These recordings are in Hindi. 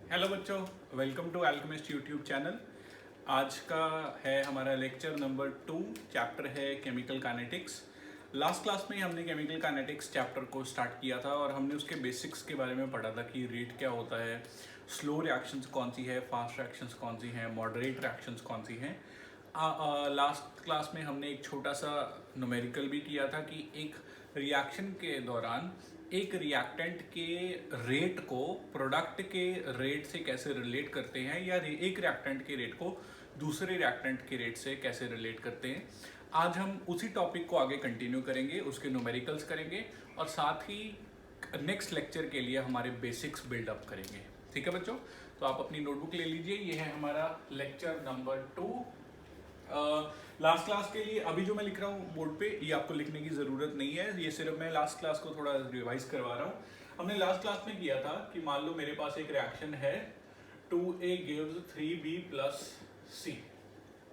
हेलो बच्चों, welcome to Alchemist YouTube channel. आज का है हमारा लेक्चर नंबर 2। चैप्टर है केमिकल काइनेटिक्स। लास्ट क्लास में हमने केमिकल काइनेटिक्स चैप्टर को स्टार्ट किया था और हमने उसके बेसिक्स के बारे में पढ़ा था कि रेट क्या होता है, स्लो रिएक्शंस कौन सी है, फास्ट रिएक्शंस कौन सी हैं, मॉडरेट रिएक्शंस कौन सी हैं। लास्ट क्लास में हमने एक छोटा सा न्यूमेरिकल भी किया था कि एक रिएक्शन के दौरान एक रिएक्टेंट के रेट को प्रोडक्ट के रेट से कैसे रिलेट करते हैं, या एक रिएक्टेंट के रेट को दूसरे रिएक्टेंट के रेट से कैसे रिलेट करते हैं। आज हम उसी टॉपिक को आगे कंटिन्यू करेंगे, उसके न्यूमेरिकल्स करेंगे और साथ ही नेक्स्ट लेक्चर के लिए हमारे बेसिक्स बिल्डअप करेंगे। ठीक है बच्चों, तो आप अपनी नोटबुक ले लीजिए। ये है हमारा लेक्चर नंबर 2। लास्ट क्लास के लिए अभी जो मैं लिख रहा हूँ बोर्ड पे, ये आपको लिखने की ज़रूरत नहीं है, ये सिर्फ मैं लास्ट क्लास को थोड़ा रिवाइज करवा रहा हूँ। हमने लास्ट क्लास में किया था कि मान लो मेरे पास एक रिएक्शन है 2A gives 3B plus C।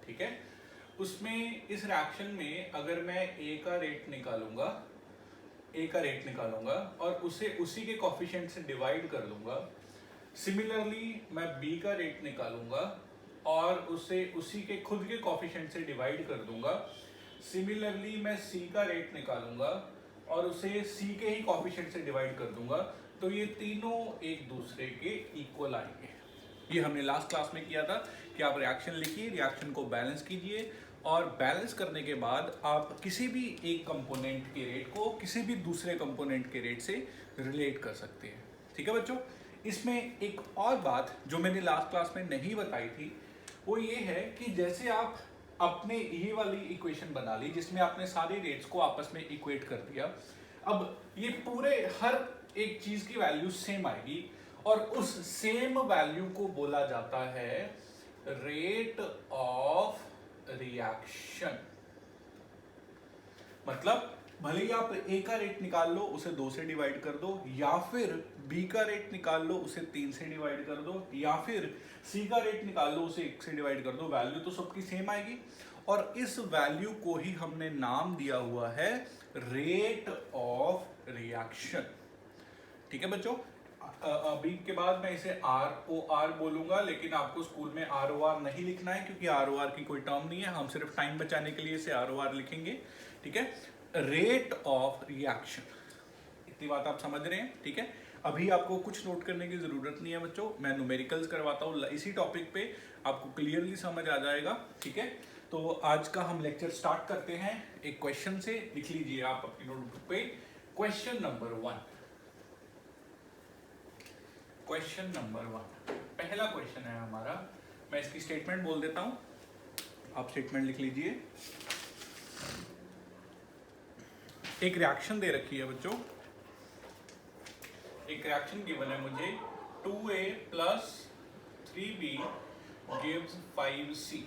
ठीक है, उसमें इस रिएक्शन में अगर मैं A का रेट निकालूंगा और उसे उसी के कोफिशिएंट से डिवाइड कर दूंगा। सिमिलरली मैं B का रेट निकालूंगा और उसे उसी के खुद के कोफिशिएंट से डिवाइड कर दूंगा। सिमिलरली मैं C का रेट निकालूंगा और उसे C के ही कोफिशिएंट से डिवाइड कर दूंगा। तो ये तीनों एक दूसरे के इक्वल आएंगे। ये हमने लास्ट क्लास में किया था कि आप रिएक्शन लिखिए, रिएक्शन को बैलेंस कीजिए और बैलेंस करने के बाद आप किसी भी एक कंपोनेंट के रेट को किसी भी दूसरे कंपोनेंट के रेट से रिलेट कर सकते हैं। ठीक है बच्चों, इसमें एक और बात जो मैंने लास्ट क्लास में नहीं बताई थी वो ये है कि जैसे आप अपने ये वाली इक्वेशन बना ली जिसमें आपने सारे रेट्स को आपस में इक्वेट कर दिया। अब ये पूरे हर एक चीज की वैल्यू सेम आएगी और उस सेम वैल्यू को बोला जाता है रेट ऑफ रिएक्शन। मतलब भले ही आप A का रेट निकाल लो, उसे 2 से डिवाइड कर दो, या फिर B का रेट निकाल लो, उसे 3 से डिवाइड कर दो, या फिर C का रेट निकाल लो, उसे 1 से डिवाइड कर दो, वैल्यू तो सबकी सेम आएगी। और इस वैल्यू को ही हमने नाम दिया हुआ है रेट ऑफ रिएक्शन। ठीक है बच्चों, अभी के बाद मैं इसे ROR बोलूंगा, लेकिन आपको स्कूल में ROR नहीं लिखना है क्योंकि ROR की कोई टर्म नहीं है। हम सिर्फ टाइम बचाने के लिए इसे ROR लिखेंगे। ठीक है, रेट ऑफ रिएक्शन, इतनी बात आप समझ रहे हैं। ठीक है, अभी आपको कुछ नोट करने की जरूरत नहीं है बच्चों, मैं न्यूमेरिकल्स करवाता हूँ इसी टॉपिक पे, आपको क्लियरली समझ आ जाएगा। ठीक है, तो आज का हम लेक्चर स्टार्ट करते हैं एक क्वेश्चन से। लिख लीजिए आप अपनी नोटबुक पे क्वेश्चन नंबर 1। क्वेश्चन नंबर 1 पहला क्वेश्चन है हमारा। मैं इसकी स्टेटमेंट बोल देता हूं, आप स्टेटमेंट लिख लीजिए। एक रिएक्शन दे रखी है बच्चों, एक रिएक्शन गिवन है मुझे 2A plus 3B gives 5C।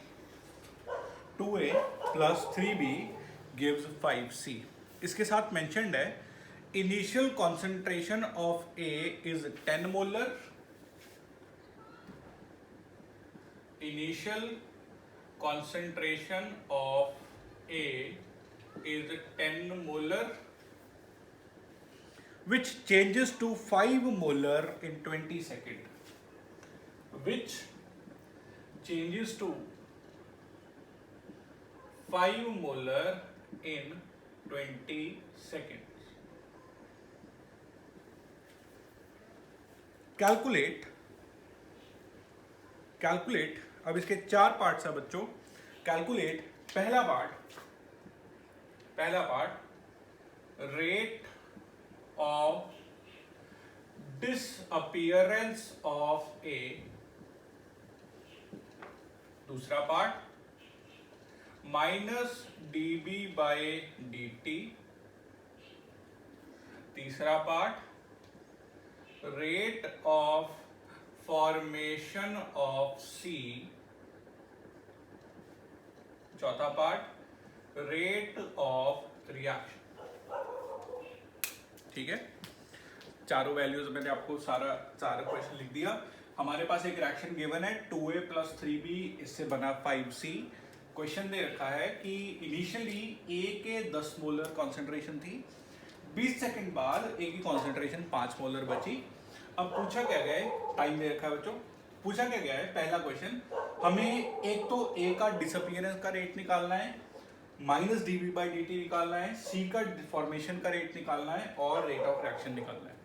2A plus 3B gives 5C। इसके साथ मेंशन्ड है initial concentration of A is 10 molar। Initial concentration of A is 10 molar which changes to 5 molar in 20 seconds, which changes to 5 molar in 20 seconds। Calculate अब इसके 4 पार्ट्स है बच्चों। कैलकुलेट पहला part rate of disappearance of A। दूसरा पार्ट माइनस dB/dt। तीसरा part rate of formation of C। चौथा पार्ट रेट ऑफ रिएक्शन। ठीक है, चारों वैल्यूज मैंने आपको सारा क्वेश्चन लिख दिया। हमारे पास एक रिएक्शन गिवन है 2A plus 3B, इससे बना 5C। क्वेश्चन दे रखा है कि इनिशियली A के 10 मोलर कॉन्सेंट्रेशन थी, 20 सेकंड बाद A की कॉन्सेंट्रेशन 5 मोलर बची। अब पूछा क्या गया है, टाइम दे रखा है बच्चों, पूछा क्या गया है पहला क्वेश्चन, हमें एक तो ए का डिसअपियरेंस का रेट निकालना है, minus DV by D T निकालना है, सी का फॉर्मेशन का रेट निकालना है और रेट ऑफ रिएक्शन निकालना है।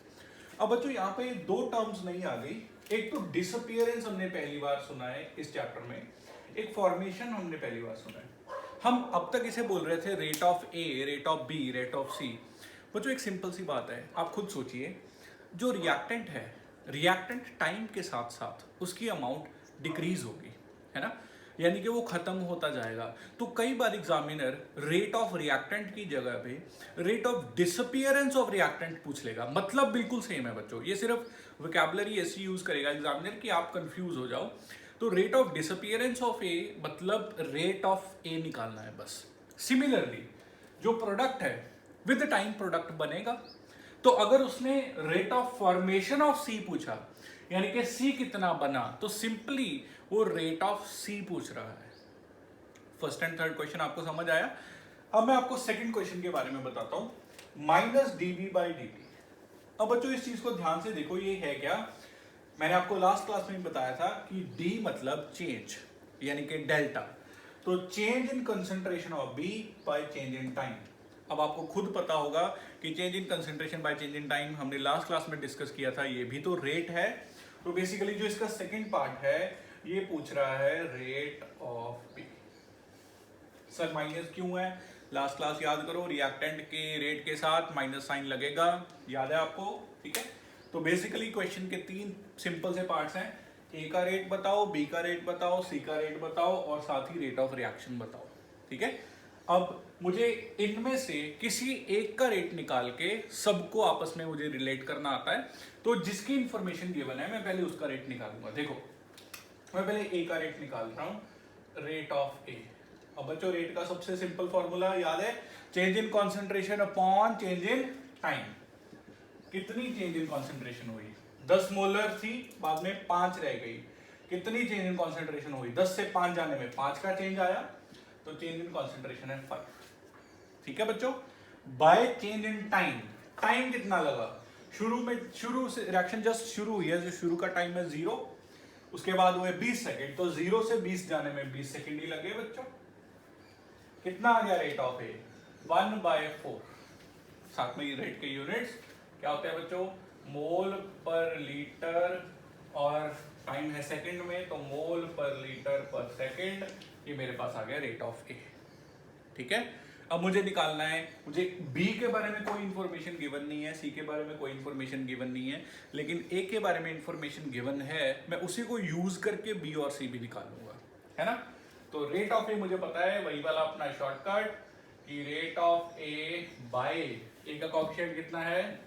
अब बच्चों यहाँ पे दो टर्म्स नहीं आ गई, एक तो डिसअपियरेंस हमने पहली बार सुना है इस चैप्टर में, एक फॉर्मेशन हमने पहली बार सुना है। हम अब तक इसे बोल रहे थे rate of A, rate of B, rate of C. बच्चों एक सिंपल सी बात है, आप खुद सोचिए, जो रिएक्टेंट है, रिएक्टेंट टाइम के साथ साथ उसकी अमाउंट डिक्रीज होगी, है ना, यानी कि वो खत्म होता जाएगा। तो कई बार एग्जामिनर रेट ऑफ रिएक्टेंट की जगह पे rate of disappearance of reactant पूछ लेगा। मतलब बिल्कुल सेम है बच्चों, ये सिर्फ वोकैबुलरी ऐसी यूज करेगा एग्जामिनर कि आप कंफ्यूज हो जाओ। तो रेट ऑफ डिसअपियरेंस ऑफ ए मतलब रेट ऑफ ए निकालना है बस। सिमिलरली जो प्रोडक्ट है विद टाइम प्रोडक्ट बनेगा, तो अगर उसने रेट ऑफ फॉर्मेशन ऑफ सी पूछा, यानी कि सी कितना बना, तो सिंपली वो रेट ऑफ सी पूछ रहा है। फर्स्ट एंड थर्ड क्वेश्चन आपको समझ आया। अब मैं आपको सेकंड क्वेश्चन के बारे में बताता हूं, माइनस डीवी बाई डी। अब बच्चों इस चीज को ध्यान से देखो, ये है क्या, मैंने आपको लास्ट क्लास में बताया था कि डी मतलब चेंज, यानी कि डेल्टा, तो change in concentration of B by change in time. अब आपको खुद पता होगा कि change in concentration by change in time हमने लास्ट क्लास में डिस्कस किया था, ये भी तो रेट है। तो बेसिकली जो इसका सेकंड पार्ट है ये पूछ रहा है rate of B. Sir minus क्यों है, लास्ट क्लास याद करो, रिएक्टेंट के रेट के साथ माइनस साइन लगेगा, याद है आपको, ठीक है। तो बेसिकली क्वेश्चन के तीन सिंपल से पार्ट्स हैं, ए का रेट बताओ, बी का रेट बताओ, सी का रेट बताओ और साथ ही रेट ऑफ रिएक्शन बताओ, ठीक है। अब मुझे इनमें से किसी एक का रेट निकाल के सबको आपस में मुझे रिलेट करना आता है। तो जिसकी इंफॉर्मेशन गिवन है मैं पहले उसका रेट निकालूंगा। देखो मैं पहले ए का रेट निकाल रहा हूं, रेट ऑफ ए। अब बच्चों रेट का सबसे सिंपल फॉर्मूला याद है, change in concentration upon change in time. कितनी चेंज इन कॉन्सेंट्रेशन हुई, 10 मोलर थी, बाद में 5 रह गई, कितनी चेंज इन कॉन्सेंट्रेशन हुई, 10 से 5 जाने में 5 का चेंज आया, तो चेंज इन कॉन्सेंट्रेशन है 5, ठीक है बच्चों। Bye change in time, time कितना लगा, शुरू से रिएक्शन जस्ट शुरू हुई है, जो शुरू का टाइम है 0, उसके बाद हुए 20 सेकंड, तो 0 से 20 जाने में 20 सेकंड ही लगे बच्चों। कितना आ गया रेट ऑफ ए, 1/4। साथ में रेट के यूनिट्स क्या होते हैं बच्चों, मोल पर लीटर, और टाइम है सेकंड में, तो मोल पर लीटर पर सेकंड। ये मेरे पास आ गया रेट ऑफ ए, ठीक है। अब मुझे निकालना है, मुझे बी के बारे में कोई इंफॉर्मेशन गिवन नहीं है, सी के बारे में कोई इंफॉर्मेशन गिवन नहीं है, लेकिन ए के बारे में इंफॉर्मेशन गिवन है, मैं उसी को यूज करके बी और सी भी निकालूंगा, है ना। तो रेट ऑफ ए मुझे पता है, वही वाला अपना शॉर्टकट कि rate of A by A का कोएफिशिएंट कितना है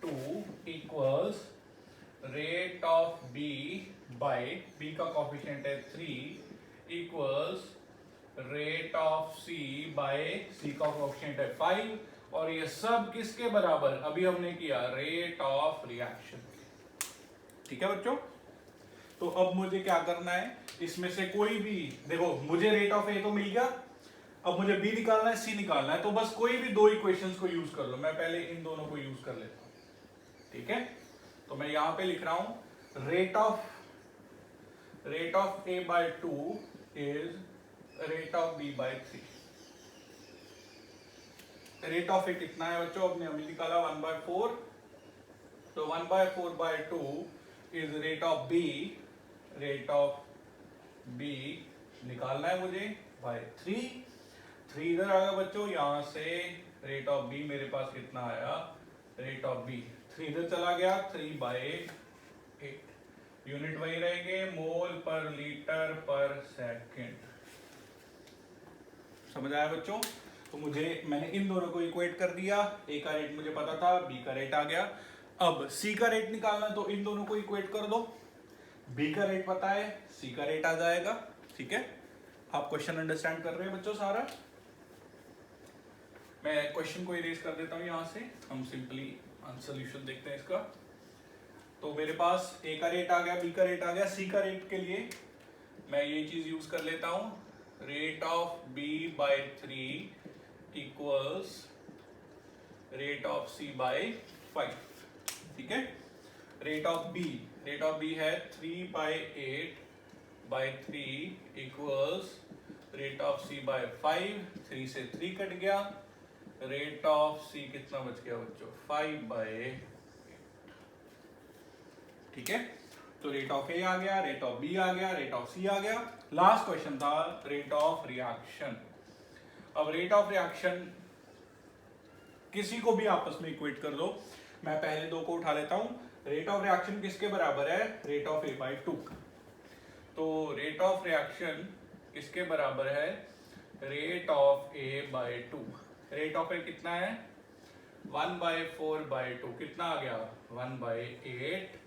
2 equals rate of B by B का कोएफिशिएंट है 3 equals rate of C by C का कोएफिशिएंट है 5, और ये सब किसके बराबर, अभी हमने किया रेट ऑफ रिएक्शन, ठीक है बच्चों। तो अब मुझे क्या करना है, इसमें से कोई भी, देखो मुझे रेट ऑफ ए तो मिल गया, अब मुझे बी निकालना है, सी निकालना है, तो बस कोई भी दो इक्वेशंस को यूज कर लो। मैं पहले इन दोनों को यूज कर लेता हूं, ठीक है। तो मैं यहां पे लिख रहा हूं rate of A by 2 is rate of B by 3। Rate of A कितना है बच्चों, अपने अभी निकाला 1/4, तो 1/4 by 2 is rate of B, rate of B निकालना है मुझे बाय 3 इधर आ गया बच्चों, यहां से रेट ऑफ बी मेरे पास कितना आया, रेट ऑफ बी 3 इधर चला गया, 3/8, यूनिट वही रहेंगे, मोल पर लीटर पर सेकंड। समझ आया बच्चों। तो मैंने इन दोनों को इक्वेट कर दिया, ए का रेट मुझे पता था, बी का रेट आ गया। अब सी का रेट निकालना, तो इन दोनों को इक्वेट कर दो, बी का रेट पता है, सी का रेट आ जाएगा, ठीक है। आप क्वेश्चन अंडरस्टैंड कर रहे हैं बच्चों सारा। मैं क्वेश्चन को इरेज कर देता हूं यहां से, हम सिंपली सॉल्यूशन देखते हैं इसका। तो मेरे पास ए का रेट आ गया, बी का रेट आ गया, सी का रेट के लिए मैं ये चीज यूज कर लेता हूं, rate of B by 3 equals rate of C by 5, ठीक है। रेट ऑफ बी है 3/8/3 equals rate of C by 5, 3 से 3 कट गया, रेट ऑफ सी कितना बच गया बच्चों 5/8। ठीक है, तो रेट ऑफ ए आ गया, रेट ऑफ बी आ गया, रेट ऑफ सी आ गया। लास्ट क्वेश्चन था रेट ऑफ रिएक्शन। अब रेट ऑफ रिएक्शन किसी को भी आपस में इक्वेट कर दो, मैं पहले दो को उठा लेता हूं। रेट ऑफ रिएक्शन किसके बराबर है, रेट ऑफ A/2। तो रेट ऑफ रिएक्शन किसके बराबर है, rate of A/2। Rate of A कितना है 1/4/2, कितना आ गया 1/8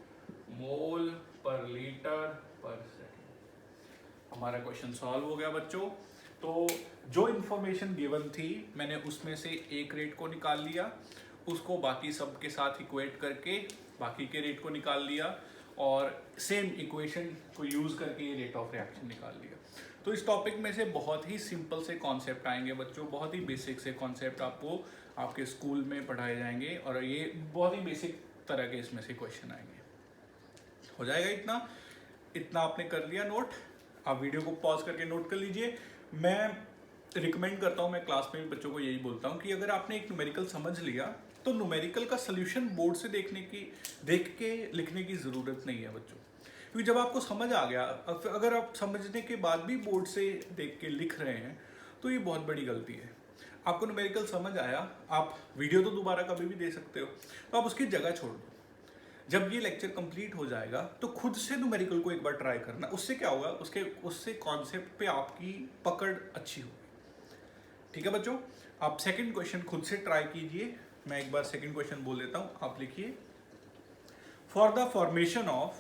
मोल पर लीटर पर सेकेंड। हमारा क्वेश्चन सॉल्व हो गया बच्चों। तो जो इंफॉर्मेशन गिवन थी मैंने उसमें से एक रेट को निकाल लिया, उसको बाकी सब के साथ इक्वेट करके बाकी के रेट को निकाल लिया और सेम इक्वेशन को यूज करके ये रेट ऑफ रिएक्शन निकाल लिया। तो इस टॉपिक में से बहुत ही सिंपल से कॉन्सेप्ट आएंगे बच्चों, बहुत ही बेसिक से कॉन्सेप्ट आपको आपके स्कूल में पढ़ाए जाएंगे और ये बहुत ही बेसिक तरह के इसमें से क्वेश्चन आएंगे। हो जाएगा इतना आपने कर लिया नोट। आप वीडियो को पॉज करके नोट कर लीजिए। मैं रिकमेंड करता हूँ, मैं क्लास में भी बच्चों को यही बोलता हूँ कि अगर आपने एक न्यूमेरिकल समझ लिया तो न्यूमेरिकल का सोल्यूशन बोर्ड से देख के लिखने की ज़रूरत नहीं है बच्चों, क्योंकि जब आपको समझ आ गया, अगर आप समझने के बाद भी बोर्ड से देख के लिख रहे हैं तो ये बहुत बड़ी गलती है। आपको न्यूमेरिकल समझ आया, आप वीडियो तो दोबारा कभी भी दे सकते हो, तो आप उसकी जगह छोड़ दो। जब ये लेक्चर कंप्लीट हो जाएगा तो खुद से न्यूमेरिकल को एक बार ट्राई करना। उससे क्या होगा, उससे कॉन्सेप्ट पे आपकी पकड़ अच्छी होगी। ठीक है बच्चों, आप सेकंड क्वेश्चन खुद से ट्राई कीजिए। मैं एक बार सेकंड क्वेश्चन बोल देता हूं, आप लिखिए। For the formation of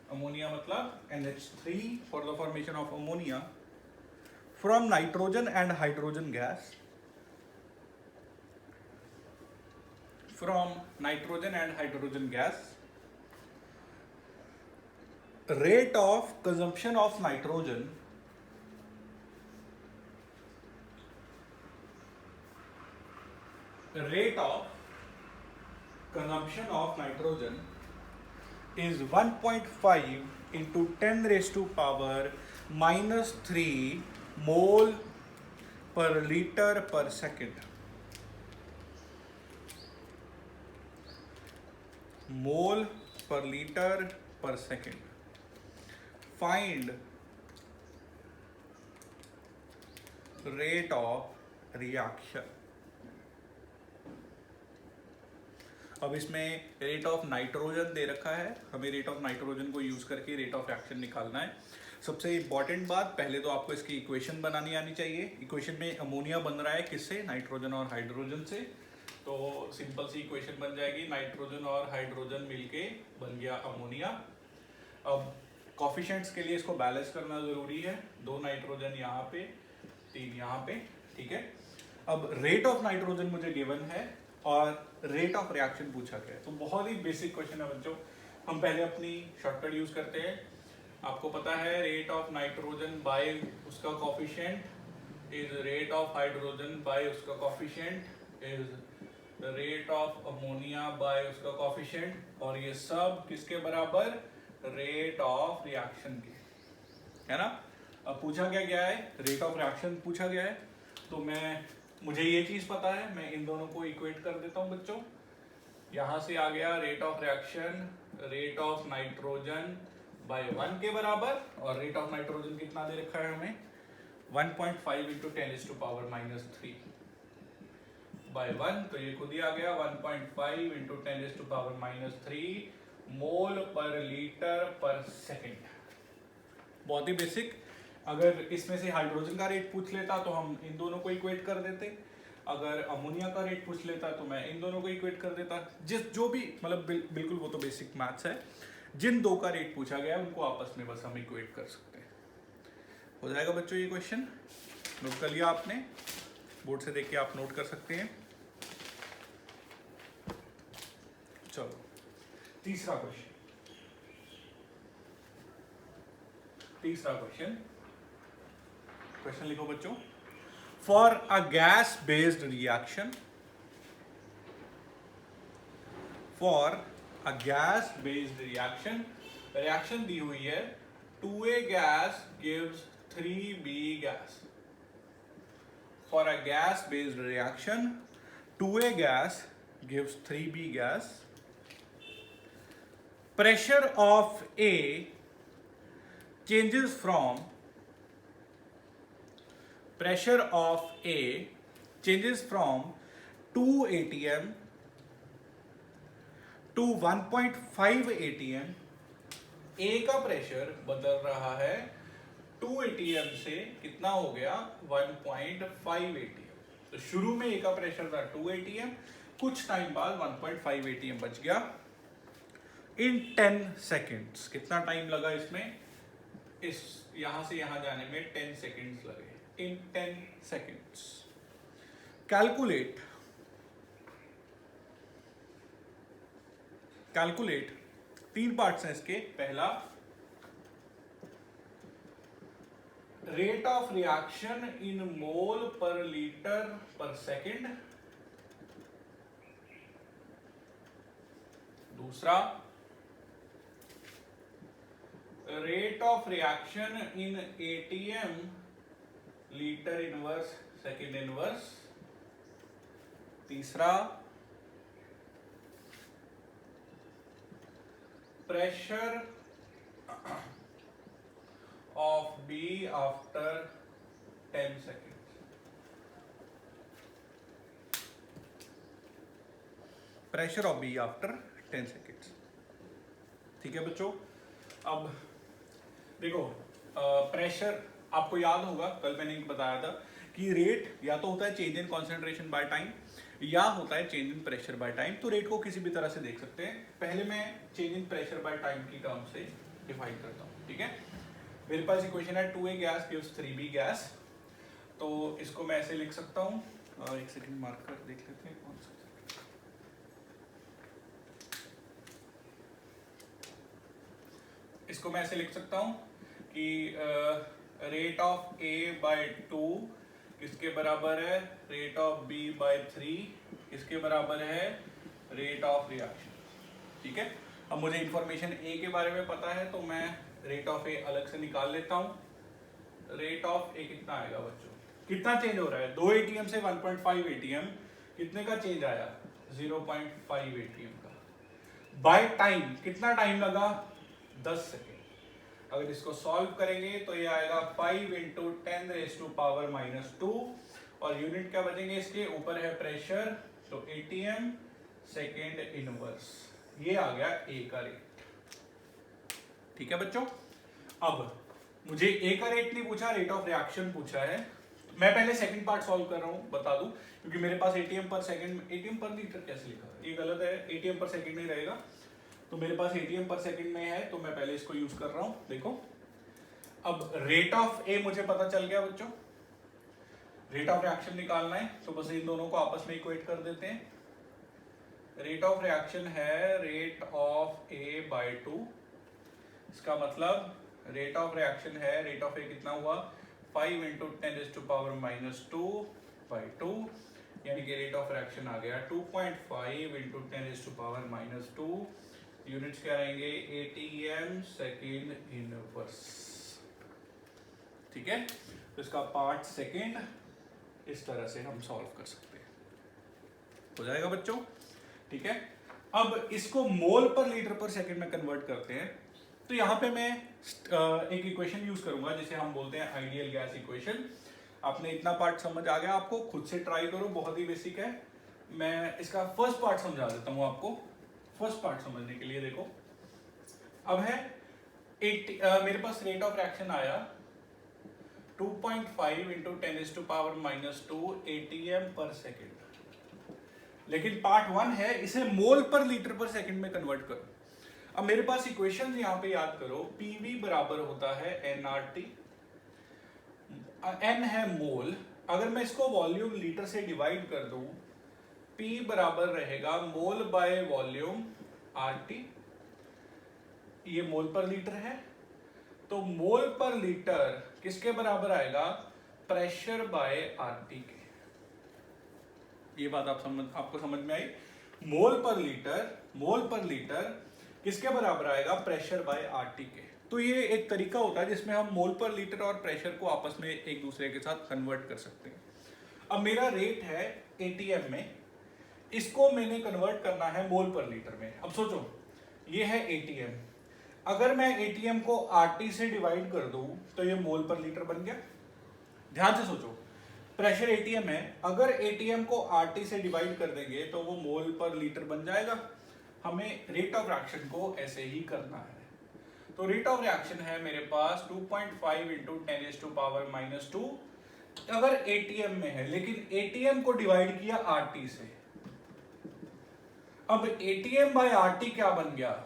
ammonia मतलब NH3, for the formation of ammonia from nitrogen and hydrogen gas, rate of consumption of nitrogen is 1.5 into 10 raised to power minus 3 mole per liter per second. Mole per liter per second. Find rate of reaction. अब इसमें रेट ऑफ नाइट्रोजन दे रखा है, हमें रेट ऑफ नाइट्रोजन को यूज करके रेट ऑफ रिएक्शन निकालना है। सबसे इंपॉर्टेंट बात, पहले तो आपको इसकी इक्वेशन बनानी आनी चाहिए। इक्वेशन में अमोनिया बन रहा है किससे, नाइट्रोजन और हाइड्रोजन से। तो सिंपल सी इक्वेशन बन जाएगी, नाइट्रोजन और हाइड्रोजन मिलके बन गया अमोनिया। अब कॉफिशिएंट्स के लिए इसको बैलेंस करना जरूरी है, 2 नाइट्रोजन यहाँ पे, 3 यहाँ पे। ठीक है, अब रेट ऑफ नाइट्रोजन मुझे गिवन है और रेट ऑफ रिएक्शन पूछा गया है। तो बहुत ही बेसिक क्वेश्चन है बच्चों। हम पहले अपनी शॉर्टकट यूज करते हैं। आपको पता है रेट ऑफ नाइट्रोजन बाय उसका coefficient is rate of hydrogen by उसका coefficient is rate of ammonia by उसका कोफिशिएंट, और ये सब किसके बराबर, रेट ऑफ रिएक्शन के, है ना। अब पूछा क्या गया है, रेट ऑफ रिएक्शन पूछा गया है। तो मुझे ये चीज पता है, मैं इन दोनों को इक्वेट कर देता हूं बच्चों। यहां से आ गया rate of reaction, rate of nitrogen by 1 के बराबर, और रेट ऑफ नाइट्रोजन कितना दे रखा है हमें 1.5 इंटू 10⁻³ बाय 1, तो ये खुद ही आ गया 1.5 इंटू 10⁻³ मोल पर लीटर पर सेकेंड। बहुत ही बेसिक। अगर इसमें से हाइड्रोजन का रेट पूछ लेता तो हम इन दोनों को इक्वेट कर देते, अगर अमोनिया का रेट पूछ लेता तो मैं इन दोनों को इक्वेट कर देता। जो भी मतलब बिल्कुल वो तो बेसिक मैथ्स है। जिन दो का रेट पूछा गया उनको आपस में बस हम इक्वेट कर सकते हैं। हो जाएगा बच्चों ये क्वेश्चन, नोट कर लिया आपने, बोर्ड से देख के आप नोट कर सकते हैं। चलो तीसरा क्वेश्चन। क्वेश्चन लिखो बच्चों। For a gas based reaction, for a gas based reaction, reaction दी हुई है 2A gas gives 3B gas. For a gas based reaction 2A gas gives 3B gas. Pressure of A changes from 2 atm to 1.5 atm. A का प्रेशर बदल रहा है 2 atm से कितना हो गया 1.5 atm। तो शुरू में A का प्रेशर था 2 atm, कुछ टाइम बाद 1.5 atm बच गया इन 10 सेकेंड्स। कितना टाइम लगा इसमें, इस यहां से यहां जाने में 10 सेकेंड्स लगे। इन 10 सेकेंड्स कैलकुलेट 3 पार्ट्स हैं इसके। पहला, rate of reaction in mole per litre per second. दूसरा, rate of reaction in atm litre inverse second inverse. तीसरा, pressure of B after 10 seconds। Pressure of B after 10 seconds. ठीक है बच्चों। अब देखो, प्रेशर आपको याद होगा, कल मैंने बताया था कि रेट या तो होता है change in concentration by time या होता है change in pressure by time. तो रेट को किसी भी तरह से देख सकते हैं। पहले मैं change in pressure by time की टर्म से डिफाइन करता हूं। ठीक है, मेरे पास इक्वेशन है 2A gas gives 3B gas. तो इसको मैं ऐसे लिख सकता हूं, एक सेकंड मार्क कर देख लेते हैं कौन सा। इसको मैं ऐसे लिख सकता हूं कि रेट ऑफ A बाय 2 किसके बराबर है, रेट ऑफ B बाय 3 किसके बराबर है, रेट ऑफ रिएक्शन। ठीक है, अब मुझे इंफॉर्मेशन A के बारे में पता है तो मैं रेट ऑफ ए अलग से निकाल लेता हूं। रेट ऑफ ए कितना आएगा बच्चों, कितना चेंज हो रहा है 2 एटीएम से 1.5 एटीएम, कितने का चेंज आया 0.5 एटीएम का। बाय टाइम कितना टाइम लगा 10 सेकेंड। अगर इसको सॉल्व करेंगे तो ये आएगा 5 × 10⁻⁻2 और यूनिट क्या बचेंगे इसके ऊपर है प्रेशर, तो एटीएम सेकेंड इनवर्स। ये आ गया ए का रेट। ठीक है बच्चों, अब मुझे ए का रेट नहीं पूछा, रेट ऑफ रिएक्शन पूछा है। मैं पहले सेकंड पार्ट सॉल्व कर रहा हूं, बता दूं, क्योंकि मेरे पास एटीएम पर सेकंड, एटीएम पर लीटर कैसे लिखा है, ये गलत है, एटीएम पर सेकंड नहीं रहेगा। तो मेरे पास एटीएम पर सेकंड में है तो मैं पहले इसको यूज कर रहा हूं। देखो, अब रेट ऑफ ए मुझे पता चल गया बच्चों, रेट ऑफ रिएक्शन निकालना है तो बस इन दोनों को आपस में इक्वेट कर देते हैं। रेट ऑफ रिएक्शन है रेट ऑफ ए बाय 2, इसका मतलब रेट ऑफ रिएक्शन है, रेट ऑफ ए कितना हुआ 5 × 10⁻⁻2 बाय 2, यानी कि रेट ऑफ रिएक्शन आ गया 2.5 × 10⁻⁻2। यूनिट्स क्या रहेंगे एटीएम सेकेंड इनवर्स। ठीक है, तो इसका पार्ट सेकेंड इस तरह से हम सॉल्व कर सकते हैं। हो जाएगा बच्चों। ठीक है, अब इसको मोल पर लीटर पर सेकेंड में कन्वर्ट करते हैं। तो यहां पे मैं एक इक्वेशन यूज करूंगा जिसे हम बोलते हैं आइडियल गैस इक्वेशन। आपने इतना पार्ट समझ आ गया, आपको खुद से ट्राई करो, बहुत ही बेसिक है। मैं इसका फर्स्ट पार्ट समझा देता हूं आपको। फर्स्ट पार्ट समझने के लिए देखो, अब है मेरे पास रेट ऑफ रिएक्शन आया 2.5 × 10⁻⁻2 एटीएम पर सेकेंड, लेकिन पार्ट 1 है इसे मोल पर लीटर पर सेकेंड में कन्वर्ट करो। अब मेरे पास इक्वेशन यहां पे याद करो, पीवी बराबर होता है एनआरटी, एन है मोल। अगर मैं इसको वॉल्यूम लीटर से डिवाइड कर दूं, P बराबर रहेगा मोल बाय वॉल्यूम आरटी, ये मोल पर लीटर है। तो मोल पर लीटर किसके बराबर आएगा, प्रेशर बाय आरटी के। ये बात आपको समझ में आई। मोल पर लीटर किसके बराबर आएगा? प्रेशर बाय आरटी के। तो ये एक तरीका होता है जिसमें हम मोल पर लीटर और प्रेशर को आपस में एक दूसरे के साथ कन्वर्ट कर सकते हैं। अब मेरा रेट है एटीएम में, इसको मैंने कन्वर्ट करना है मोल पर लीटर में। अब सोचो, ये है एटीएम, अगर मैं एटीएम को आरटी से डिवाइड कर दूं तो ये मोल पर लीटर बन गया। ध्यान से सोचो, प्रेशर एटीएम है, अगर एटीएम को आरटी से डिवाइड कर देंगे तो वो मोल पर लीटर बन जाएगा। हमें रेट ऑफ रिएक्शन को ऐसे ही करना है। तो रेट ऑफ रिएक्शन है मेरे पास 2.5 इंटू 10⁻⁻²। अगर एटीएम में है, लेकिन एटीएम को डिवाइड किया आरटी से, अब एटीएम बाय आरटी क्या बन गया?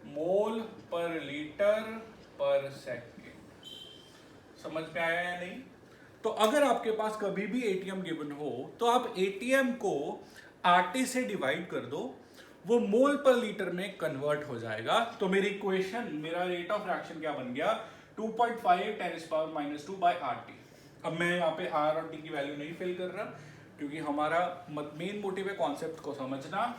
मोल पर लीटर पर सेकेंड। समझ में आया या नहीं? तो अगर आपके पास कभी भी एटीएम गिवन हो तो आप एटीएम को आरटी से डिवाइड कर दो, वो मोल पर लीटर में कन्वर्ट हो जाएगा। तो मेरी इक्वेशन, मेरा रेट ऑफ रिएक्शन क्या बन गया? 2.5 10⁻² बाय आरटी। अब मैं यहाँ पे आर और टी की वैल्यू नहीं फिल कर रहा, क्योंकि हमारा मेन मोटिव है कॉन्सेप्ट को समझना।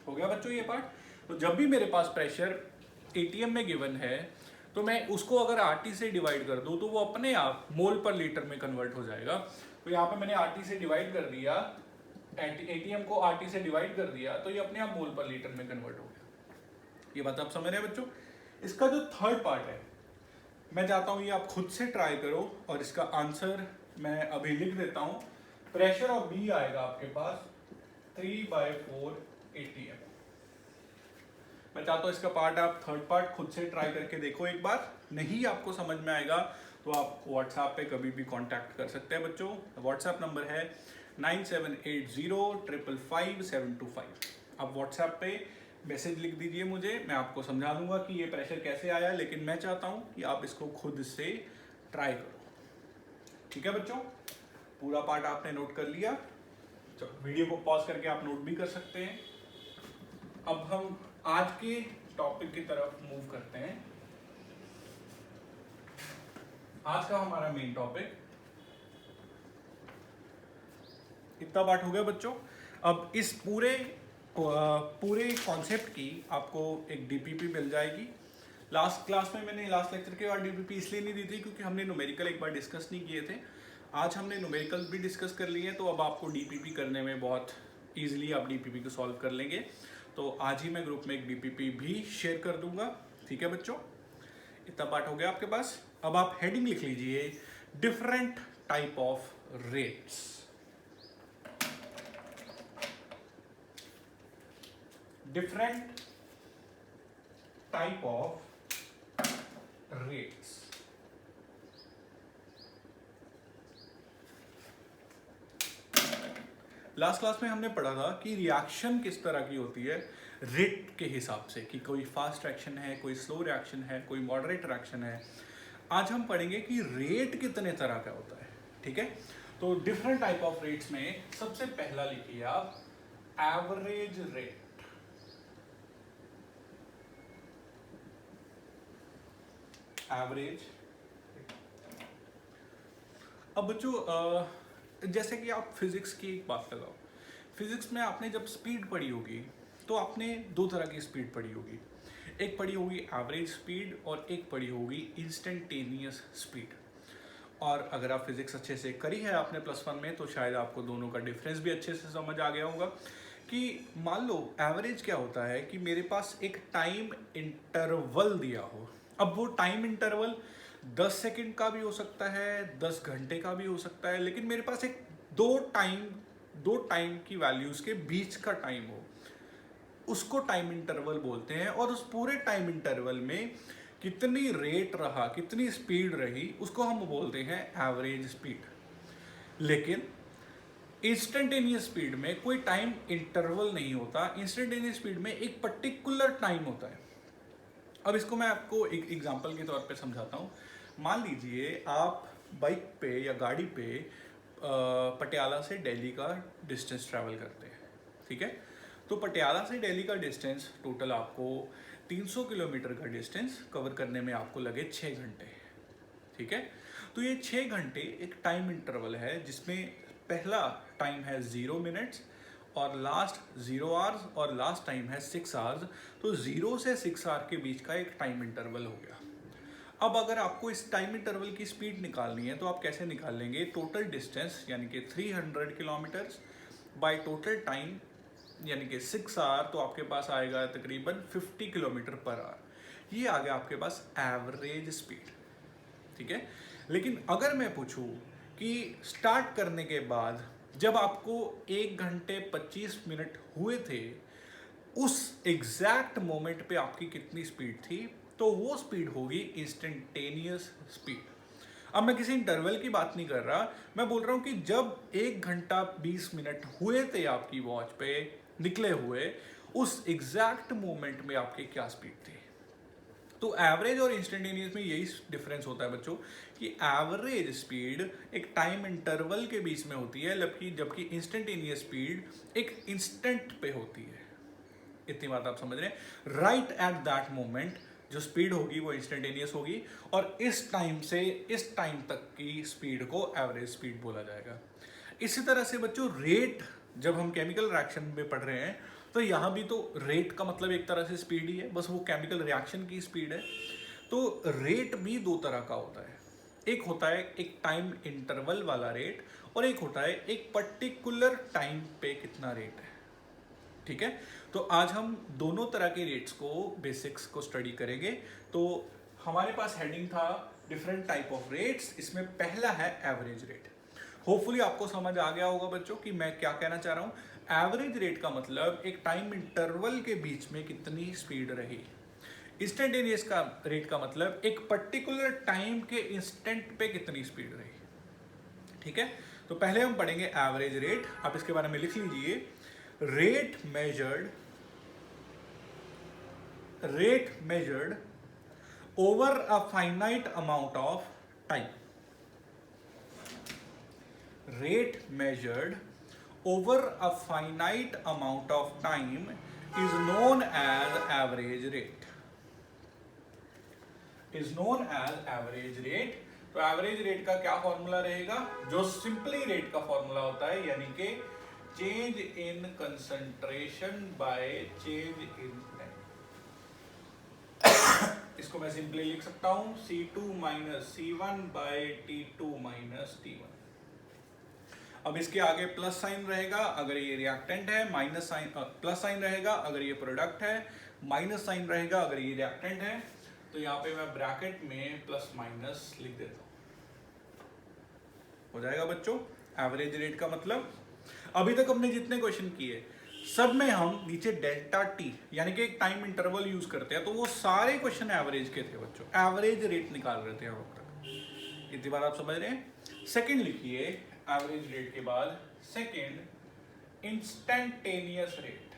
हो गया बच्चों ये पार्ट? तो जब भी मेरे पास प्रेशर एटीएम में गिवन है तो मैं उसको अगर आरटी से डिवाइड कर दूं तो वो अपने आप मोल पर लीटर में कन्वर्ट हो जाएगा। तो यहाँ पे मैंने आरटी से डिवाइड कर दिया, एटीएम को आरटी से डिवाइड कर दिया, तो ये अपने आप मोल पर लीटर में कन्वर्ट हो गया। ये बात आप समझ रहे हैं बच्चों? इसका जो थर्ड पार्ट है, मैं चाहता हूँ ये आप खुद से ट्राई करो और इसका आंसर मैं अभी लिख देता हूँ। प्रेशर ऑफ बी आएगा आपके पास 3/4 एटीएम। मैं चाहता हूँ इसका पार्ट आप थर्ड पार्ट खुद से ट्राई करके देखो एक बार। नहीं आपको समझ में आएगा तो आप व्हाट्सएप पे कभी भी कांटेक्ट कर सकते हैं बच्चों। व्हाट्सएप नंबर है 9780555725। आप व्हाट्सएप पे मैसेज लिख दीजिए मुझे, मैं आपको समझा दूंगा कि ये प्रेशर कैसे आया, लेकिन मैं चाहता हूँ कि आप इसको खुद से ट्राई करो। ठीक है बच्चों? पूरा पार्ट आपने नोट कर लिया? चलो वीडियो को पॉज करके आप नोट भी कर सकते हैं। अब हम आज के टॉपिक की तरफ मूव करते हैं। आज का हमारा मेन टॉपिक, इतना पार्ट हो गया बच्चों। अब इस पूरे कॉन्सेप्ट की आपको एक डीपीपी मिल जाएगी। लास्ट क्लास में मैंने लास्ट लेक्चर के बाद डीपीपी इसलिए नहीं दी थी क्योंकि हमने न्यूमेरिकल एक बार डिस्कस नहीं किए थे। आज हमने न्यूमेरिकल भी डिस्कस कर लिए, तो अब आपको डीपीपी करने में बहुत ईजिली आप डीपीपी को सॉल्व कर लेंगे। तो आज ही मैं ग्रुप में एक डीपीपी भी शेयर कर दूंगा। ठीक है बच्चों? इतना पार्ट हो गया आपके पास। अब आप हेडिंग लिख लीजिए, different type of rates. Different type of rates. Last class में हमने पढ़ा था कि रिएक्शन किस तरह की होती है रेट के हिसाब से, कि कोई फास्ट रिएक्शन है, कोई स्लो रिएक्शन है, कोई मॉडरेट रिएक्शन है। आज हम पढ़ेंगे कि रेट कितने तरह का होता है। ठीक है? तो डिफरेंट टाइप ऑफ रेट्स में सबसे पहला लिखिए आप एवरेज रेट। एवरेज। अब बच्चों जैसे कि आप फिजिक्स की एक बात लगाओ, फिजिक्स में आपने जब स्पीड पढ़ी होगी तो आपने दो तरह की स्पीड पढ़ी होगी। एक पढ़ी होगी एवरेज स्पीड और एक पढ़ी होगी इंस्टेंटेनियस स्पीड। और अगर आप फिजिक्स अच्छे से करी है आपने +1 में तो शायद आपको दोनों का डिफरेंस भी अच्छे से समझ आ गया होगा। कि मान लो एवरेज क्या होता है कि मेरे पास एक टाइम इंटरवल दिया हो। अब वो टाइम इंटरवल 10 सेकंड का भी हो सकता है, 10 घंटे का भी हो सकता है, लेकिन मेरे पास एक दो टाइम की वैल्यूज के बीच का टाइम हो, उसको टाइम इंटरवल बोलते हैं। और उस पूरे टाइम इंटरवल में कितनी रेट रहा, कितनी स्पीड रही, उसको हम बोलते हैं एवरेज स्पीड। लेकिन इंस्टेंटेनियस स्पीड में कोई टाइम इंटरवल नहीं होता। इंस्टेंटेनियस स्पीड में एक पर्टिकुलर टाइम होता है। अब इसको मैं आपको एक एग्जांपल के तौर पे समझाता हूँ। मान लीजिए आप बाइक पे या गाड़ी पे पटियाला से दिल्ली का डिस्टेंस ट्रैवल करते हैं। ठीक है? तो पटियाला से दिल्ली का डिस्टेंस टोटल आपको 300 किलोमीटर का डिस्टेंस कवर करने में आपको लगे 6 घंटे। ठीक है? तो ये 6 घंटे एक टाइम इंटरवल है जिसमें पहला टाइम है 0 मिनट्स और लास्ट 0 आवर्स और लास्ट टाइम है 6 आवर्स। तो 0 से 6 आवर के बीच का एक टाइम इंटरवल हो गया। अब अगर आपको इस टाइम इंटरवल की स्पीड निकालनी है तो आप कैसे निकाल लेंगे? टोटल डिस्टेंस यानी कि 300 किलोमीटर्स बाय टोटल टाइम यानी कि 6 आवर, तो आपके पास आएगा तकरीबन 50 किलोमीटर पर आवर। ये आ गया आपके पास एवरेज स्पीड, ठीक है। लेकिन अगर मैं पूछूं कि स्टार्ट करने के बाद जब आपको 1 घंटे 25 मिनट हुए थे, उस एग्जैक्ट मोमेंट पे आपकी कितनी स्पीड थी, तो वो स्पीड होगी इंस्टेंटेनियस स्पीड। अब मैं किसी इंटरवल की बात नहीं कर रहा, मैं बोल रहा हूं कि जब 1 घंटा 20 मिनट हुए थे आपकी वॉच पे निकले हुए, उस एग्जैक्ट मोमेंट में आपकी क्या स्पीड थी। तो एवरेज और इंस्टेंटेनियस में यही डिफरेंस होता है बच्चों कि एवरेज स्पीड एक टाइम इंटरवल के बीच में होती है, जबकि इंस्टेंटेनियस स्पीड एक इंस्टेंट पे होती है। इतनी बात आप समझ रहे हैं? राइट एट दैट मोमेंट जो स्पीड होगी वो इंस्टेंटेनियस होगी, और इस टाइम से इस टाइम तक की स्पीड को एवरेज स्पीड बोला जाएगा। इसी तरह से बच्चों रेट, जब हम केमिकल रिएक्शन में पढ़ रहे हैं तो यहाँ भी तो रेट का मतलब एक तरह से स्पीड ही है, बस वो केमिकल रिएक्शन की स्पीड है। तो रेट भी दो तरह का होता है, एक होता है एक टाइम इंटरवल वाला रेट, और एक होता है एक पर्टिकुलर टाइम पे कितना रेट है, ठीक है। तो आज हम दोनों तरह के रेट्स को, बेसिक्स को स्टडी करेंगे। तो हमारे पास हेडिंग था डिफरेंट टाइप ऑफ रेट्स, इसमें पहला है एवरेज रेट। होपफुली आपको समझ आ गया होगा बच्चों कि मैं क्या कहना चाह रहा हूँ। एवरेज रेट का मतलब एक टाइम इंटरवल के बीच में कितनी स्पीड रही। इंस्टेंटेनियस का रेट का मतलब एक पर्टिकुलर टाइम के इंस्टेंट पे कितनी स्पीड रही, ठीक है। तो पहले हम पढ़ेंगे एवरेज रेट, आप इसके बारे में लिख लीजिए। Rate measured over a finite amount of time. Rate measured over a finite amount of time is known as average rate. Is known as average rate. तो एवरेज रेट का क्या फॉर्मूला रहेगा? जो सिंपली रेट का फॉर्मूला होता है, यानी कि change in concentration by change in time. इसको मैं सिंपली लिख सकता हूं C2 minus C1 bye T2 minus T1। अब इसके आगे प्लस साइन रहेगा अगर ये रिएक्टेंट है, माइनस साइन प्लस साइन रहेगा अगर ये प्रोडक्ट है, माइनस साइन रहेगा अगर ये रिएक्टेंट है। तो यहाँ पे मैं ब्रैकेट में प्लस माइनस लिख देता हूँ, हो जाएगा बच्चों एवरेज रेट का मतलब। अभी तक हमने जितने क्वेश्चन किए सब में हम नीचे डेल्टा टी यानी कि एक टाइम इंटरवल यूज करते हैं, तो वो सारे क्वेश्चन एवरेज के थे बच्चों, एवरेज रेट निकाल रहे थे हम तक। इतनी बात आप समझ रहे हैं। सेकंड लिखिए एवरेज रेट के बाद, second instantaneous rate.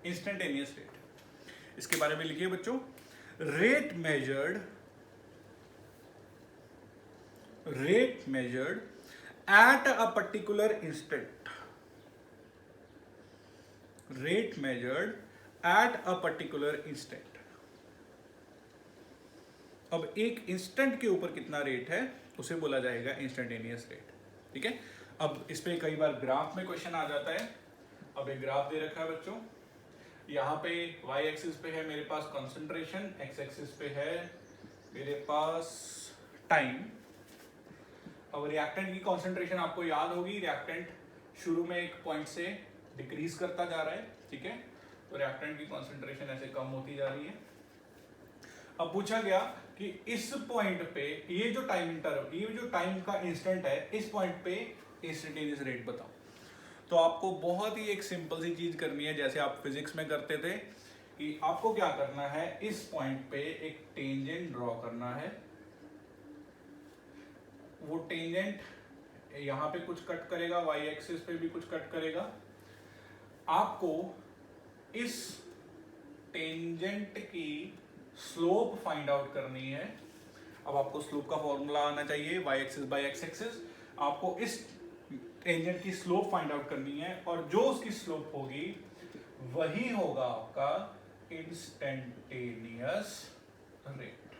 Instantaneous rate, इसके बारे में लिखिए बच्चों। Rate measured at a particular instant. Rate measured at a particular instant. अब एक इंस्टेंट के ऊपर कितना रेट है उसे बोला जाएगा इंस्टेंटेनियस रेट, ठीक है। अब इस पे कई बार ग्राफ में क्वेश्चन आ जाता है। अब एक ग्राफ दे रखा है बच्चों, यहाँ पे y एक्सिस पे है मेरे पास कंसंट्रेशन, x एक्सिस पे है मेरे पास टाइम। अब रिएक्टेंट की कंसंट्रेशन आपको याद होगी, रिएक्टेंट शुरू में एक पॉइंट से डिक्रीज करता जा रहा है, ठीक है। तो रिएक्टेंट की कंसंट्रेशन ऐसे कम होती जा रही है। अब पूछा गया कि इस पॉइंट पे ये जो टाइम इंटरवल, ये जो टाइम का इंस्टेंट है, इस पॉइंट पे इंस्टेंटेनियस रेट बताओ। तो आपको बहुत ही एक सिंपल सी चीज करनी है, जैसे आप फिजिक्स में करते थे कि आपको क्या करना है, इस पॉइंट पे एक टेंजेंट ड्रॉ करना है। वो टेंजेंट यहां पे कुछ कट करेगा, y एक्सिस पे भी कुछ कट करेगा। आपको इस टेंजेंट की स्लोप फाइंड आउट करनी है। अब आपको स्लोप का फॉर्मूला आना चाहिए, y axis by x axis. आपको इस टेंजेंट की स्लोप फाइंड आउट करनी है, और जो उसकी स्लोप होगी वही होगा आपका इंस्टेंटेनियस रेट।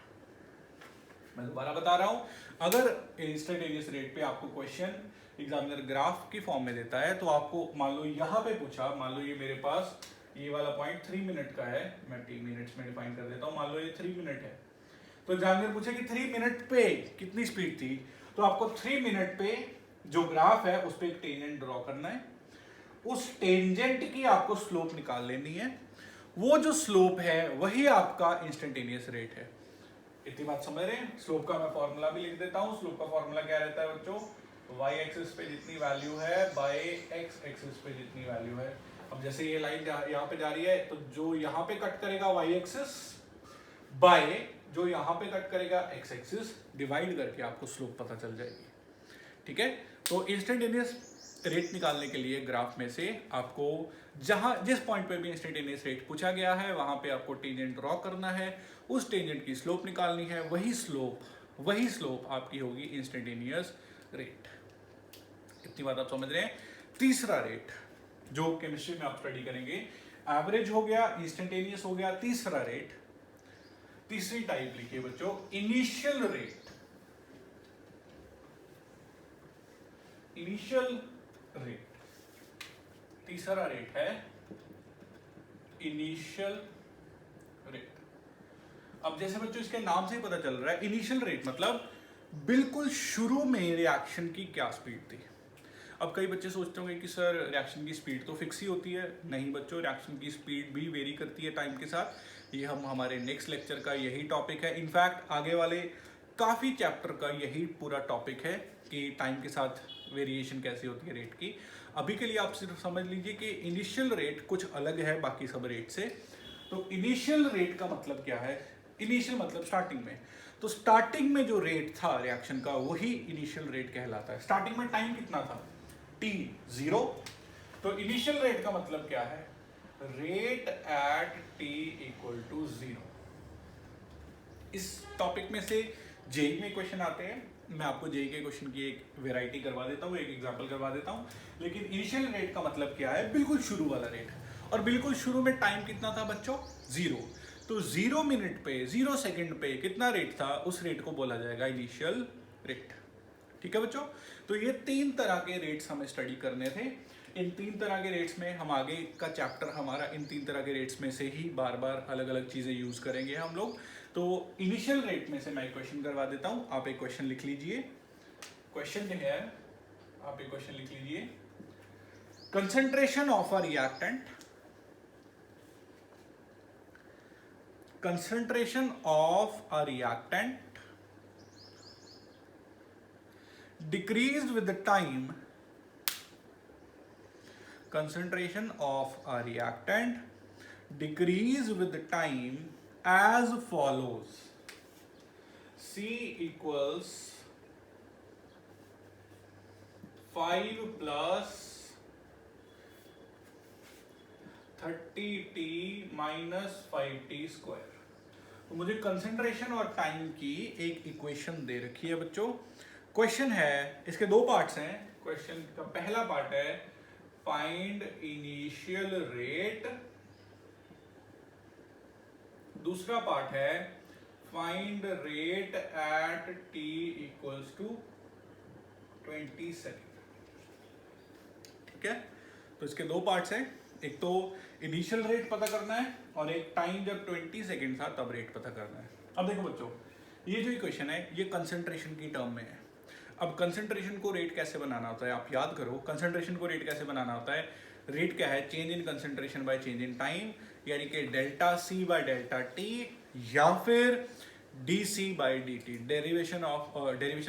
मैं दोबारा बता रहा हूं, अगर इंस्टेंटेनियस रेट पे आपको क्वेश्चन एग्जामिनर ग्राफ की फॉर्म में देता है तो आपको मान लो यहां पे पूछा, मान लो ये मेरे पास ये वाला पॉइंट 3 मिनट का है, मैं 3 मिनट्स में डिफाइन कर देता हूं, मान लो ये 3 मिनट है, तो एग्जामिनर पूछे कि 3 मिनट पे कितनी स्पीड थी, तो आपको 3 मिनट पे जो ग्राफ है उस पे एक टेंजेंट ड्रॉ करना है, उस टेंजेंट की आपको स्लोप निकाल लेनी है, वो जो स्लोप है वही आपका इंस्टेंटेनियस रेट है। इतनी बात समझ रहे हैं? स्लोप का मैं फॉर्मूला भी लिख देता हूं। स्लोप का फॉर्मूला क्या रहता है बच्चों? y एक्सिस पे जितनी वैल्यू है बाय x एक्सिस पे जितनी वैल्यू है। अब जैसे ये लाइन यहाँ पे जा रही है, तो जो यहाँ पे कट करेगा y एक्सिस बाय जो यहाँ पे कट करेगा x एक्सिस, डिवाइड करके आपको स्लोप पता चल जाएगी। ठीक है, तो इंस्टेंटेनियस रेट निकालने के लिए ग्राफ में से आपको जिस पॉइंट पे भी इंस्टेंटेनियस रेट पूछा गया है वहां पे आपको टेंजेंट ड्रॉ करना है, उस टेंजेंट की स्लोप निकालनी है, वही स्लोप आपकी होगी इंस्टेंटेनियस रेट। इतनी बात आप समझ रहे हैं? तीसरा रेट जो केमिस्ट्री में आप स्टडी करेंगे, एवरेज हो गया, इंस्टेंटेनियस हो गया, तीसरा रेट, तीसरी टाइप लिखिए बच्चों, इनिशियल रेट। इनिशियल रेट, तीसरा रेट है इनिशियल रेट। अब जैसे बच्चों इसके नाम से ही पता चल रहा है, इनिशियल रेट मतलब बिल्कुल शुरू में रिएक्शन की क्या स्पीड थी। अब कई बच्चे सोचते होंगे कि सर रिएक्शन की स्पीड तो फिक्स ही होती है। नहीं बच्चों, रिएक्शन की स्पीड भी वेरी करती है टाइम के साथ। ये हम हमारे नेक्स्ट लेक्चर का यही टॉपिक है, इनफैक्ट आगे वाले काफ़ी चैप्टर का यही पूरा टॉपिक है कि टाइम के साथ वेरिएशन कैसे होती है रेट की। अभी के लिए आप सिर्फ समझ लीजिए कि इनिशियल रेट कुछ अलग है बाकी सब रेट से। तो इनिशियल रेट का मतलब क्या है? इनिशियल मतलब स्टार्टिंग में, तो स्टार्टिंग में जो रेट था रिएक्शन का वही इनिशियल रेट कहलाता है। स्टार्टिंग में टाइम कितना था? t 0। तो इनिशियल रेट का मतलब क्या है? Rate at t equal to 0। इस टॉपिक में से जेई में क्वेश्चन आते हैं, मैं आपको जेई के क्वेश्चन की एक वैरायटी करवा देता हूँ, एक एग्जांपल करवा देता हूँ। लेकिन इनिशियल रेट का मतलब क्या है? बिल्कुल शुरू वाला रेट। और बिल्कुल शुरू में टाइम कितना था बच्चों? 0। तो 0 मिनट पे, 0 सेकंड पे कितना रेट था, उस रेट को बोला जाएगा इनिशियल रेट। ठीक है बच्चों, तो ये 3 तरह के रेट्स हमें स्टडी करने थे। इन 3 तरह के रेट्स में हम आगे का चैप्टर हमारा इन 3 तरह के रेट्स में से ही बार बार अलग अलग चीज़ें यूज़ करेंगे हम लोग। तो इनिशियल रेट में से मैं एक क्वेश्चन करवा देता हूँ, आप एक क्वेश्चन लिख लीजिए। क्वेश्चन जो है, आप एक क्वेश्चन लिख लीजिए। Concentration of a reactant, concentration of a reactant decreased with the time, concentration of a reactant decreased with the time as follows: C equals 5 plus 30t minus 5t square. तो मुझे कंसंट्रेशन और टाइम की एक इक्वेशन दे रखी है बच्चों। क्वेश्चन है, इसके 2 पार्ट्स हैं। क्वेश्चन का पहला पार्ट है फाइंड इनिशियल रेट, दूसरा पार्ट है find rate at t equals to 20 second. ठीक है, तो इसके 2 पार्ट्स हैं, एक तो इनिशियल रेट पता करना है और एक टाइम जब 20 सेकेंड था तब रेट पता करना है। अब देखो बच्चों, ये जो इक्वेशन है ये कंसंट्रेशन की टर्म में है। अब कंसंट्रेशन को रेट कैसे बनाना होता है, आप याद करो, कंसंट्रेशन को रेट कैसे बनाना होता है। रेट क्या है? Change in concentration by change in time, यानी कि delta C by delta T या फिर D C by D T. Derivation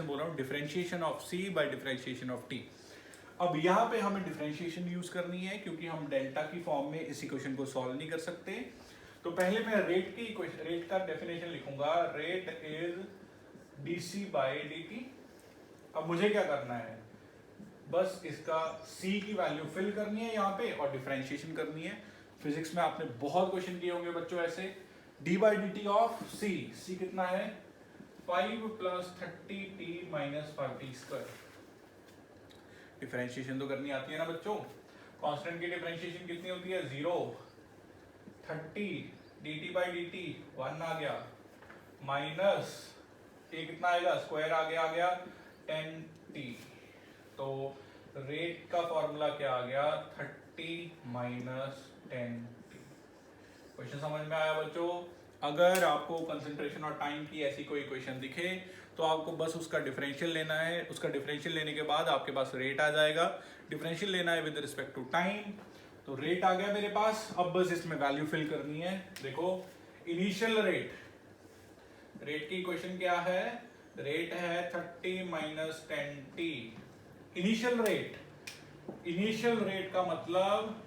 बोल रहा हूँ, differentiation of C by differentiation of T. अब यहाँ पे हमें डिफरेंशिएशन यूज करनी है क्योंकि हम डेल्टा की फॉर्म में इस इक्वेशन को सॉल्व नहीं कर सकते। तो पहले मैं रेट का डेफिनेशन लिखूंगा, rate is DC by D. अब मुझे क्या करना है? बस इसका c की वैल्यू फिल करनी है यहाँ पे और डिफरेंशिएशन करनी है। फिजिक्स में आपने बहुत क्वेश्चन किए होंगे बच्चों ऐसे। d by D T of c कितना है? 5 plus 30t minus 5t square. Differentiation तो करनी आती है ना बच्चों। कांस्टेंट की डिफरेंशिएशन कितनी होती है? 0, 30 dt बाई dt 1 आ गया, माइनस ये कितना आएगा, स्क्वायर आ गया 10t। तो रेट का फॉर्मूला क्या आ गया, 30 माइनस 10t। क्वेश्चन समझ में आया बच्चों? अगर आपको कंसंट्रेशन और टाइम की ऐसी कोई इक्वेशन दिखे तो आपको बस उसका डिफरेंशियल लेना है। उसका डिफरेंशियल लेने के बाद आपके पास रेट आ जाएगा। डिफरेंशियल लेना है विद रिस्पेक्ट टू टाइम। तो रेट आ गया मेरे पास, अब बस इसमें वैल्यू फिल करनी है। देखो इनिशियल रेट की इक्वेशन क्या है, रेट है 30 माइनस 10t। इनिशियल रेट का मतलब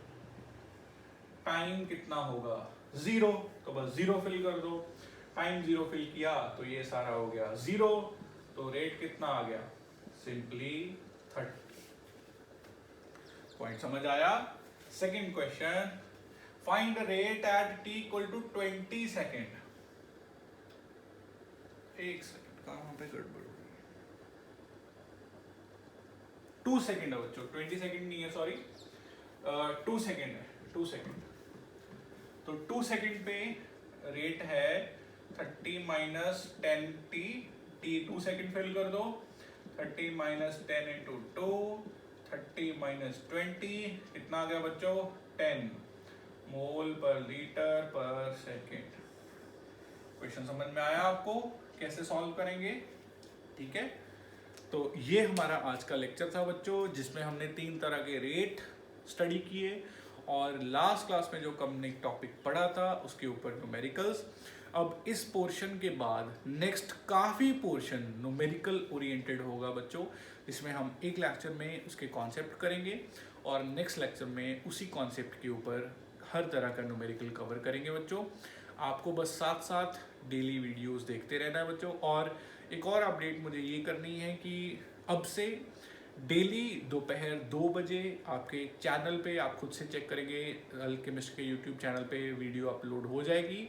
टाइम कितना होगा, 0, तो बस 0 फिल कर दो। टाइम 0 फिल किया तो ये सारा हो गया 0, तो रेट कितना आ गया, सिंपली 30। पॉइंट समझ आया? Second question, find rate at t equal to 20 second. एक सेकेंड, कहां पे गड़बड़ हो गई, 2 सेकेंड है बच्चों, 20 सेकेंड नहीं है, सॉरी 2 सेकेंड है, 2 सेकेंड। तो 2 सेकेंड पे रेट है 30 minus 10t, t 2 second fill कर दो, 30 माइनस 10 इंटू 2, 30 माइनस 20 कितना आ गया बच्चों, 10 मोल per litre per second. Question समझ में आया आपको, कैसे सॉल्व करेंगे? ठीक है, तो ये हमारा आज का लेक्चर था बच्चों, जिसमें हमने 3 तरह के रेट स्टडी किए और लास्ट क्लास में जो हमने टॉपिक पढ़ा था उसके ऊपर न्यूमेरिकल्स। अब इस पोर्शन के बाद नेक्स्ट काफ़ी पोर्शन न्यूमेरिकल ओरिएंटेड होगा बच्चों, जिसमें हम एक लेक्चर में उसके कॉन्सेप्ट करेंगे और नेक्स्ट लेक्चर में उसी कॉन्सेप्ट के ऊपर हर तरह का न्यूमेरिकल कवर करेंगे बच्चों। आपको बस साथ साथ डेली वीडियोस देखते रहना है बच्चों। और एक और अपडेट मुझे ये करनी है कि अब से डेली दोपहर 2 बजे आपके चैनल पे, आप खुद से चेक करेंगे, अल्केमिस्ट के यूट्यूब चैनल पे वीडियो अपलोड हो जाएगी।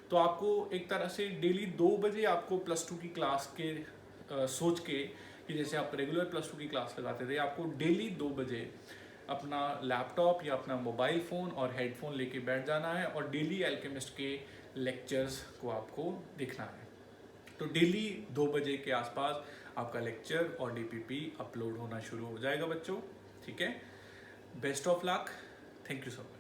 तो आपको एक तरह से डेली 2 बजे आपको +2 की क्लास के सोच के कि जैसे आप रेगुलर +2 की क्लास लगाते थे, आपको डेली 2 बजे अपना लैपटॉप या अपना मोबाइल फ़ोन और हेडफोन लेके बैठ जाना है और डेली अल्केमिस्ट के लेक्चर्स को आपको देखना है। तो डेली 2 बजे के आसपास आपका लेक्चर और DPP अपलोड होना शुरू हो जाएगा बच्चों। ठीक है, best of luck, thank you so much.